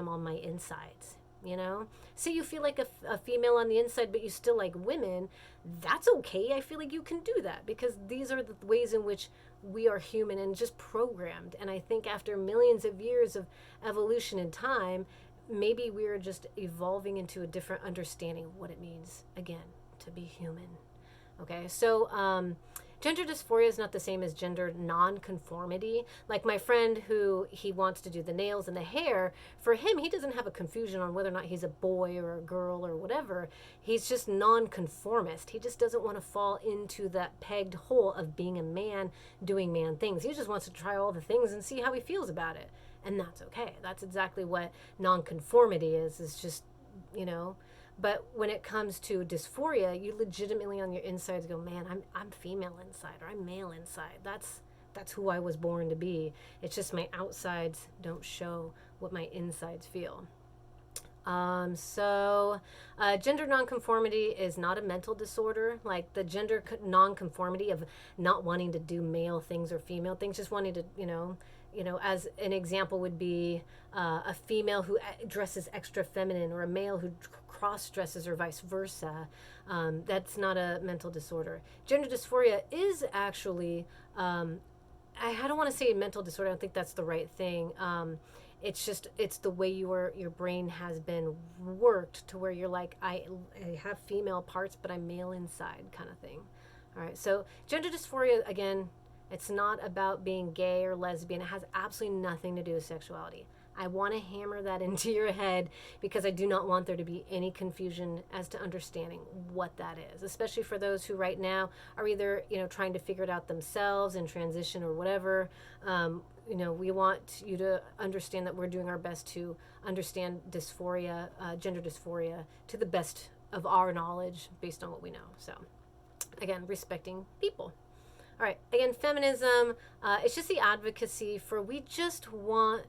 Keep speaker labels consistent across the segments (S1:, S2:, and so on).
S1: am on my insides, you know? Say you feel like a female on the inside, but you still like women, that's okay. I feel like you can do that because these are the ways in which we are human and just programmed. And I think after millions of years of evolution and time, maybe we're just evolving into a different understanding of what it means, again, to be human. Okay, so gender dysphoria is not the same as gender nonconformity. Like my friend who he wants to do the nails and the hair, for him, he doesn't have a confusion on whether or not he's a boy or a girl or whatever. He's just nonconformist. He just doesn't want to fall into that pegged hole of being a man doing man things. He just wants to try all the things and see how he feels about it. And that's okay. That's exactly what nonconformity is just, you know. But when it comes to dysphoria, you legitimately on your insides go, man, I'm female inside or I'm male inside. That's who I was born to be. It's just my outsides don't show what my insides feel. Gender nonconformity is not a mental disorder. Like the gender nonconformity of not wanting to do male things or female things, just wanting to, as an example would be a female who dresses extra feminine or a male who cross dresses or vice versa. That's not a mental disorder. Gender dysphoria is actually, I don't want to say a mental disorder. I don't think that's the right thing. It's the way your brain has been worked to where you're like, I have female parts, but I'm male inside kind of thing. All right. So gender dysphoria, again, it's not about being gay or lesbian. It has absolutely nothing to do with sexuality. I want to hammer that into your head because I do not want there to be any confusion as to understanding what that is, especially for those who right now are either, trying to figure it out themselves in transition or whatever. We want you to understand that we're doing our best to understand dysphoria, gender dysphoria, to the best of our knowledge based on what we know. So, again, respecting people. All right, again, feminism, it's just the advocacy for we just want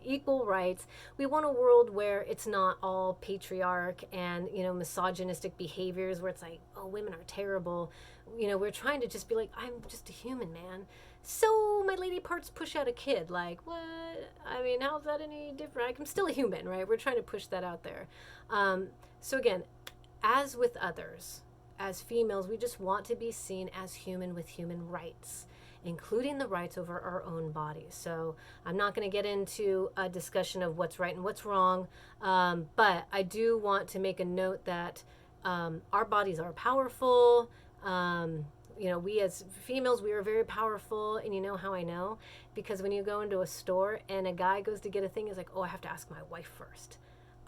S1: equal rights. We want a world where it's not all patriarch and, misogynistic behaviors where it's like, oh, women are terrible. We're trying to just be like, I'm just a human, man. So my lady parts push out a kid. Like, what? I mean, how's that any different? I'm still a human, right? We're trying to push that out there. So again, as with others, as females, we just want to be seen as human with human rights, including the rights over our own bodies. So I'm not going to get into a discussion of what's right and what's wrong, but I do want to make a note that our bodies are powerful. We as females, we are very powerful. And you know how I know? Because when you go into a store and a guy goes to get a thing, he's like, oh, I have to ask my wife first.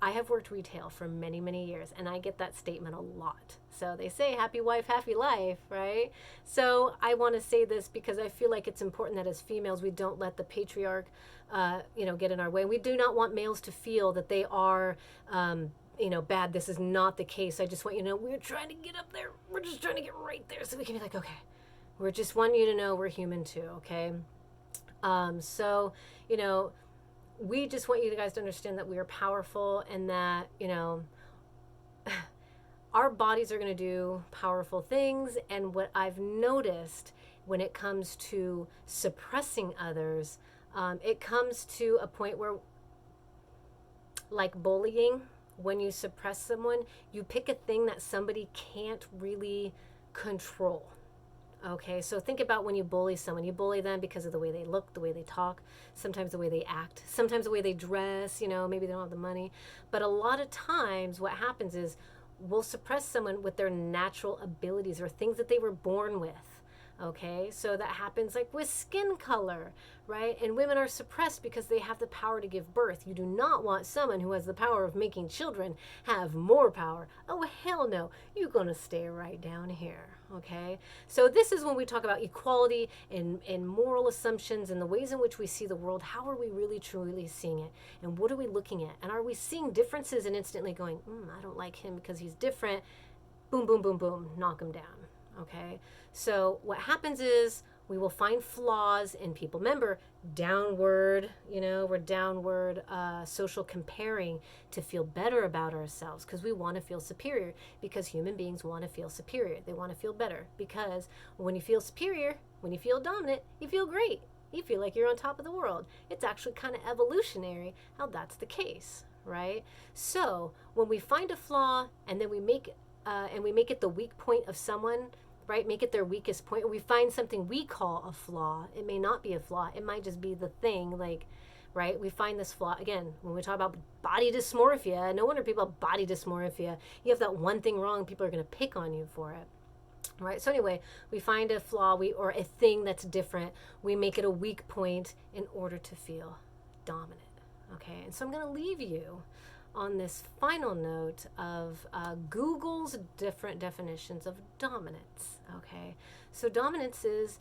S1: I have worked retail for many, many years, and I get that statement a lot. So they say, happy wife, happy life, right? So I want to say this because I feel like it's important that as females, we don't let the patriarch, get in our way. We do not want males to feel that they are, bad. This is not the case. I just want you to know we're trying to get up there. We're just trying to get right there so we can be like, okay, we're just wanting you to know we're human too, okay? We just want you guys to understand that we are powerful and that, our bodies are going to do powerful things. And what I've noticed when it comes to suppressing others, it comes to a point where, like bullying, when you suppress someone, you pick a thing that somebody can't really control. Okay, so think about when you bully someone. You bully them because of the way they look, the way they talk, sometimes the way they act, sometimes the way they dress, maybe they don't have the money. But a lot of times what happens is we'll suppress someone with their natural abilities or things that they were born with. Okay, so that happens like with skin color, right? And women are suppressed because they have the power to give birth. You do not want someone who has the power of making children have more power. Oh, hell no. You're going to stay right down here, okay? So this is when we talk about equality and moral assumptions and the ways in which we see the world. How are we really, truly seeing it? And what are we looking at? And are we seeing differences and instantly going, I don't like him because he's different. Boom, boom, boom, boom, knock him down. Okay, so what happens is we will find flaws in people. Remember, downward, we're downward social comparing to feel better about ourselves because we want to feel superior, because human beings want to feel superior. They want to feel better because when you feel superior, when you feel dominant, you feel great. You feel like you're on top of the world. It's actually kind of evolutionary how that's the case, right? So when we find a flaw and then we make it the weak point of someone, right? Make it their weakest point. Or we find something we call a flaw. It may not be a flaw. It might just be the thing, like, right? We find this flaw again when we talk about body dysmorphia. No wonder people have body dysmorphia. You have that one thing wrong, people are going to pick on you for it. Right. So anyway, we find a flaw or a thing that's different. We make it a weak point in order to feel dominant. Okay. And so I'm going to leave you on this final note of Google's different definitions of dominance. Okay. So dominance is,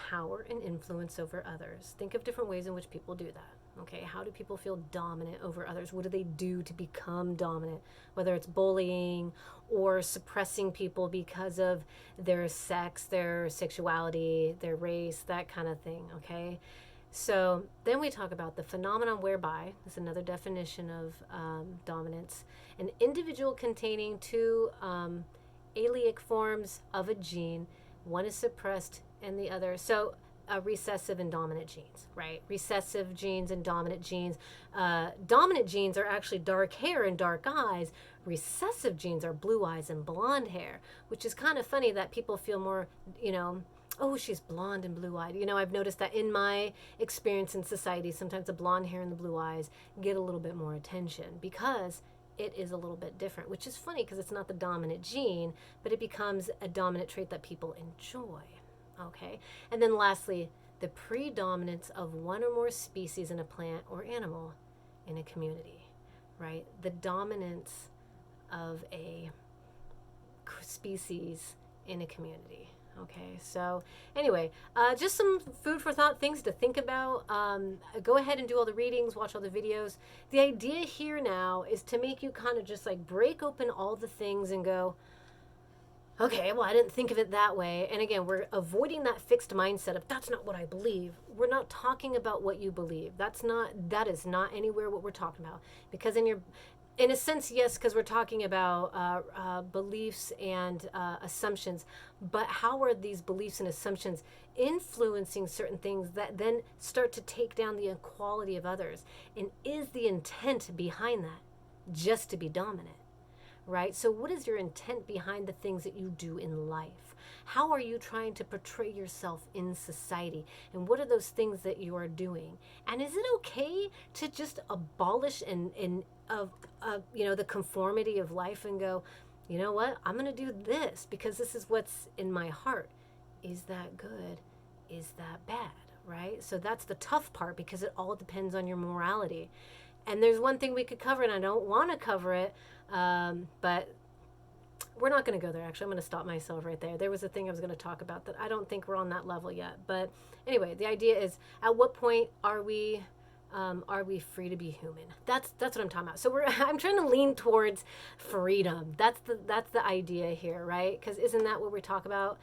S1: power and influence over others. Think of different ways in which people do that. Okay, how do people feel dominant over others? What do they do to become dominant? Whether it's bullying or suppressing people because of their sex, their sexuality, their race, that kind of thing, okay? So then we talk about the phenomenon whereby, this is another definition of dominance, an individual containing two allelic forms of a gene, one is suppressed and the other. So recessive and dominant genes, right? Recessive genes and dominant genes. Dominant genes are actually dark hair and dark eyes. Recessive genes are blue eyes and blonde hair, which is kind of funny that people feel more, oh, she's blonde and blue eyed. I've noticed that in my experience in society, sometimes the blonde hair and the blue eyes get a little bit more attention because it is a little bit different, which is funny because it's not the dominant gene, but it becomes a dominant trait that people enjoy. Okay, and then lastly, the predominance of one or more species in a plant or animal in a community, right? The dominance of a species in a community. Okay, so anyway, just some food for thought, things to think about. Go ahead and do all the readings, watch all the videos. The idea here now is to make you kind of just like break open all the things and go, okay, well, I didn't think of it that way. And again, we're avoiding that fixed mindset of that's not what I believe. We're not talking about what you believe. That is not anywhere what we're talking about. Because in a sense, yes, because we're talking about beliefs and assumptions, but how are these beliefs and assumptions influencing certain things that then start to take down the equality of others? And is the intent behind that just to be dominant? Right? So what is your intent behind the things that you do in life? How are you trying to portray yourself in society? And what are those things that you are doing? And is it okay to just abolish the conformity of life and go, you know what? I'm going to do this because this is what's in my heart. Is that good? Is that bad? Right? So that's the tough part because it all depends on your morality. And there's one thing we could cover, and I don't want to cover it, but we're not going to go there. Actually, I'm going to stop myself right there. There was a thing I was going to talk about that I don't think we're on that level yet. But anyway, the idea is, at what point are we free to be human? That's what I'm talking about. So I'm trying to lean towards freedom. That's the idea here, right? Because isn't that what we talk about?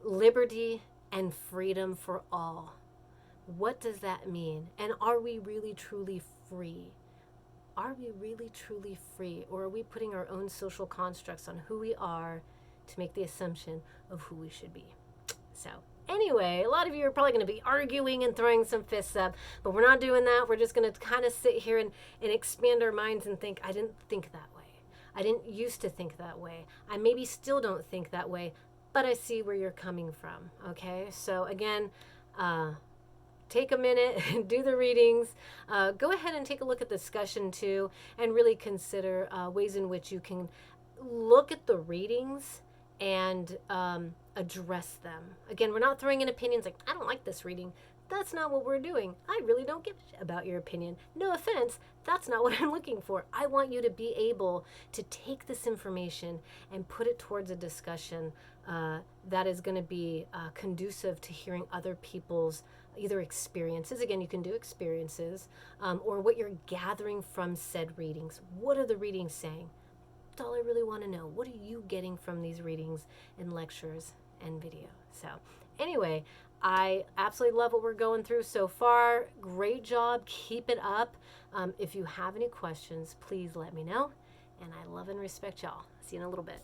S1: Liberty and freedom for all. What does that mean? And are we really truly free? Are we really truly free? Or are we putting our own social constructs on who we are to make the assumption of who we should be? So anyway, a lot of you are probably going to be arguing and throwing some fists up, but we're not doing that. We're just going to kind of sit here and expand our minds and think, I didn't think that way. I didn't used to think that way. I maybe still don't think that way, but I see where you're coming from. Okay, so again, take a minute and do the readings. Go ahead and take a look at the discussion too, and really consider ways in which you can look at the readings and address them. Again, we're not throwing in opinions like, I don't like this reading. That's not what we're doing. I really don't give a shit about your opinion. No offense, that's not what I'm looking for. I want you to be able to take this information and put it towards a discussion that is going to be conducive to hearing other people's either experiences, again, you can do experiences, or what you're gathering from said readings. What are the readings saying? That's all I really want to know. What are you getting from these readings and lectures and video? So anyway, I absolutely love what we're going through so far. Great job. Keep it up. If you have any questions, please let me know. And I love and respect y'all. See you in a little bit.